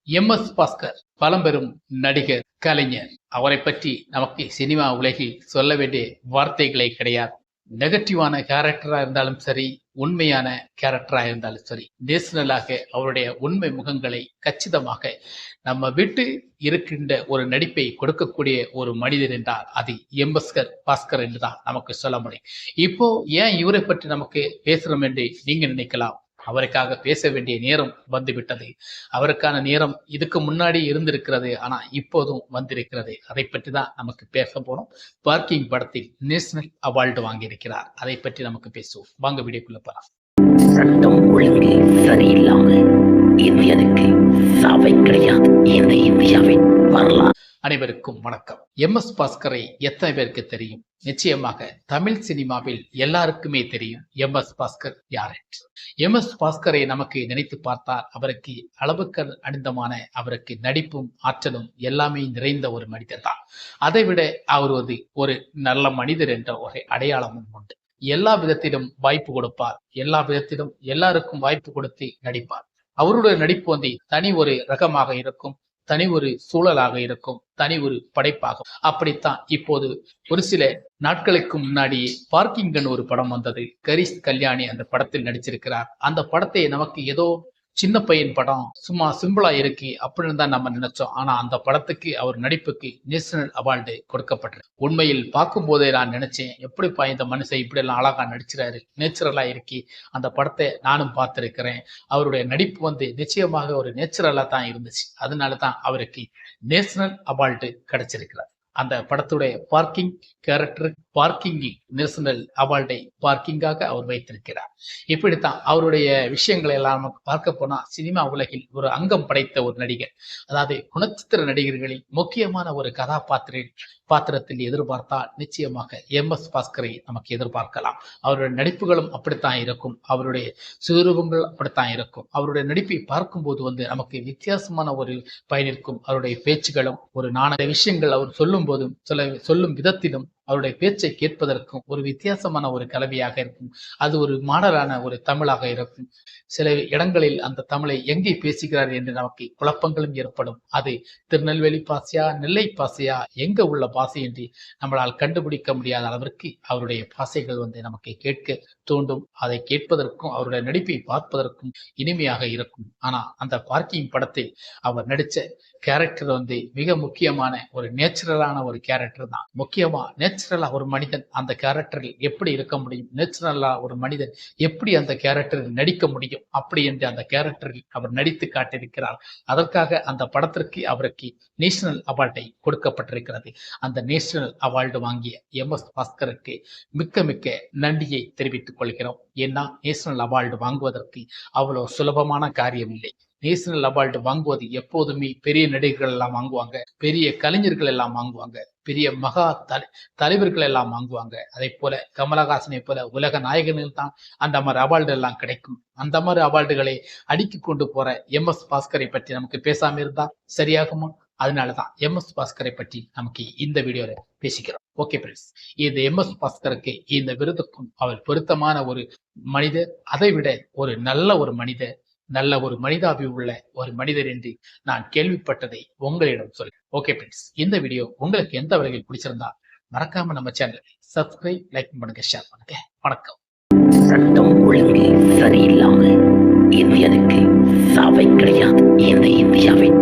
MS. Bhaskar பழம்பெரும் நடிகர், கலைஞர். அவரை பற்றி நமக்கு சினிமா உலகில் சொல்ல வேண்டிய வார்த்தைகளே கிடையாது. நெகட்டிவான கேரக்டரா இருந்தாலும் சரி, உண்மையான கேரக்டரா இருந்தாலும் சரி, நேஷனலாக அவருடைய உண்மை முகங்களை கச்சிதமாக நம்ம விட்டு இருக்கின்ற ஒரு நடிப்பை கொடுக்கக்கூடிய ஒரு மனிதர் என்றால் அது எம்.எஸ். பாஸ்கர் என்றுதான் நமக்கு சொல்ல முடியும். இப்போ ஏன் இவரை பற்றி நமக்கு பேசுறோம் என்று நீங்க நினைக்கலாம். அவருக்காக பேச வேண்டிய நேரம் வந்துவிட்டது. அவருக்கான நேரம் இதுக்கு முன்னாடி இருந்திருக்கிறது. ஆனா இப்போதும் வந்திருக்கிறது. அதை பற்றி தான் நமக்கு பேச போறோம். பார்க்கிங் படத்தில் நேஷனல் அவார்டு வாங்கியிருக்கிறார். அதை பற்றி நமக்கு பேசுவோம். வாங்க வீடியோக்குள்ள போலாம். சட்டம் ஒழுங்கு சரியில்லாம இந்தியனுக்கு சாவை கிடையாது. இந்த இந்தியாவின் வரலாறு. அனைவருக்கும் வணக்கம். எம்.எஸ். பாஸ்கரை எத்தனை பேருக்கு தெரியும்? நிச்சயமாக தமிழ் சினிமாவில் எல்லாருக்குமே தெரியும் எம்.எஸ். பாஸ்கர் யார் என்று. எம்.எஸ். பாஸ்கரை நமக்கு நினைத்து பார்த்தால் அவருக்கு அளவுக்கு அடிந்தமான அவருக்கு நடிப்பும் ஆற்றலும் எல்லாமே நிறைந்த ஒரு மனிதர் தான். அதைவிட அவர் ஒரு நல்ல மனிதர் என்ற ஒரு அடையாளமும் உண்டு. எல்லா விதத்திலும் வாய்ப்பு கொடுப்பார். எல்லா விதத்திலும் எல்லாருக்கும் வாய்ப்பு கொடுத்து நடிப்பார். அவருடைய நடிப்பு தனி ஒரு ரகமாக இருக்கும், தனி ஒரு சூழலாக இருக்கும், தனி ஒரு படைப்பாகும். அப்படித்தான் இப்போது ஒரு சில நாட்களுக்கு முன்னாடியே பார்க்கிங்கன் ஒரு படம் வந்தது. கரிஷ் கல்யாணி அந்த படத்தில் நடிச்சிருக்கிறார். அந்த படத்தை நமக்கு ஏதோ சின்ன பையன் படம், சும்மா சிம்பிளா இருக்கு அப்படின்னு தான் நம்ம நினைச்சோம். ஆனா அந்த படத்துக்கு அவர் நடிப்புக்கு நேஷனல் அவார்டு கொடுக்கப்பட்டது. உண்மையில் பார்க்கும் போதே நான் நினைச்சேன், எப்படிப்பா இந்த மனுஷன் இப்படி எல்லாம் அழகா நடிச்சிறாரு, நேச்சுரலா இருக்கி. அந்த படத்தை நானும் பார்த்திருக்கிறேன். அவருடைய நடிப்பு நிச்சயமாக ஒரு நேச்சுரலா தான் இருந்துச்சு. அதனாலதான் அவருக்கு நேஷனல் அவார்டு கிடைச்சிருக்கிறார். அந்த படத்துடைய பார்க்கிங் கேரக்டர், பார்க்கிங் நேஷனல் அவார்டை பார்க்கிங்காக அவர் வைத்திருக்கிறார். இப்படித்தான் அவருடைய விஷயங்களை எல்லாம் நமக்கு பார்க்க போனா சினிமா உலகில் ஒரு அங்கம் படைத்த ஒரு நடிகர். அதாவது குணச்சித்திர நடிகர்களில் முக்கியமான ஒரு பாத்திரத்தில் எதிர்பார்த்தால் நிச்சயமாக எம்.எஸ். பாஸ்கரை நமக்கு எதிர்பார்க்கலாம். அவருடைய நடிப்புகளும் அப்படித்தான் இருக்கும். அவருடைய சுரூபங்கள் அப்படித்தான் இருக்கும். அவருடைய நடிப்பை பார்க்கும்போது நமக்கு வித்தியாசமான ஒரு பயனிருக்கும். அவருடைய பேச்சுகளும் ஒரு நாணய விஷயங்கள் அவர் சொல்லும் போதும் சொல்லும் விதத்திலும் அவருடைய பேச்சை கேட்பதற்கும் ஒரு வித்தியாசமான ஒரு கலவையாக இருக்கும். அது ஒரு மாடலான ஒரு தமிழாக இருக்கும். சில இடங்களில் அந்த தமிழை எங்கே பேசுகிறார் என்று நமக்கு குழப்பங்களும் ஏற்படும். அது திருநெல்வேலி பாசையா, நெல்லை பாசையா, எங்க உள்ள பாசை என்று நம்மளால் கண்டுபிடிக்க முடியாத அளவிற்கு அவருடைய பாசைகள் நமக்கு கேட்க தூண்டும். அதை கேட்பதற்கும் அவருடைய நடிப்பை பார்ப்பதற்கும் இனிமையாக இருக்கும். ஆனா அந்த பார்க்கிங் படத்தில் அவர் நடிச்ச கேரக்டர் மிக முக்கியமான ஒரு நேச்சுரலான ஒரு கேரக்டர் தான். முக்கியமா நேச்சுரலா ஒரு மனிதன் அந்த கேரக்டரில் எப்படி இருக்க முடியும், நேச்சுரலா ஒரு மனிதன் எப்படி அந்த கேரக்டரில் நடிக்க முடியும், அப்படி என்று அந்த கேரக்டரில் அவர் நடித்து காட்டியிருக்கிறார். அதற்காக அந்த படத்திற்கு அவருக்கு நேஷனல் அவார்டை கொடுக்கப்பட்டிருக்கிறது. அந்த நேஷனல் அவார்டு வாங்கிய எம்.எஸ். பாஸ்கருக்கு மிக்க மிக்க நன்றியை தெரிவித்துக் கொள்கிறோம். ஏன்னா நேஷனல் அவார்டு வாங்குவதற்கு அவ்வளவு சுலபமான காரியம் இல்லை. நேஷனல் அவார்டு வாங்குவது எப்போதுமே பெரிய நடிகர்கள் எல்லாம் வாங்குவாங்க, பெரிய கலைஞர்கள் எல்லாம் வாங்குவாங்க, பெரிய மகா தலைவர்கள் எல்லாம் வாங்குவாங்க. அதே போல கமலஹாசனை போல உலக நாயகர்கள் தான் அந்த மாதிரி அவார்டு எல்லாம் கிடைக்கும். அந்த மாதிரி அவார்டுகளை அடுக்கி கொண்டு போற எம்.எஸ். பாஸ்கரை பற்றி நமக்கு பேசாம இருந்தா சரியாகுமா? அதனாலதான் எம்.எஸ். பாஸ்கரை பற்றி நமக்கு இந்த வீடியோல பேசிக்கிறோம். ஓகே ஃப்ரெண்ட்ஸ், இந்த எம்.எஸ். பாஸ்கருக்கு இந்த விருதுக்கும் அவர் பொருத்தமான ஒரு மனிதர், அதை விட ஒரு நல்ல ஒரு மனிதர், நல்ல ஒரு மனிதாபி உள்ள ஒரு மனிதர் என்று நான் கேள்விப்பட்டதை உங்களிடம் சொல்ல. ஓகே ஃப்ரெண்ட்ஸ், இந்த வீடியோ உங்களுக்கு எந்த வகையில் பிடிச்சிருந்தா மறக்காம நம்ம சேனலை சப்ஸ்கிரைப், லைக் பண்ணுங்க, ஷேர் பண்ணுங்க. வணக்கம். சட்டம் ஒழுங்கு சரியில்லாம இந்தியனுக்கு சாவை கிடையாது. இந்த இந்தியாவின்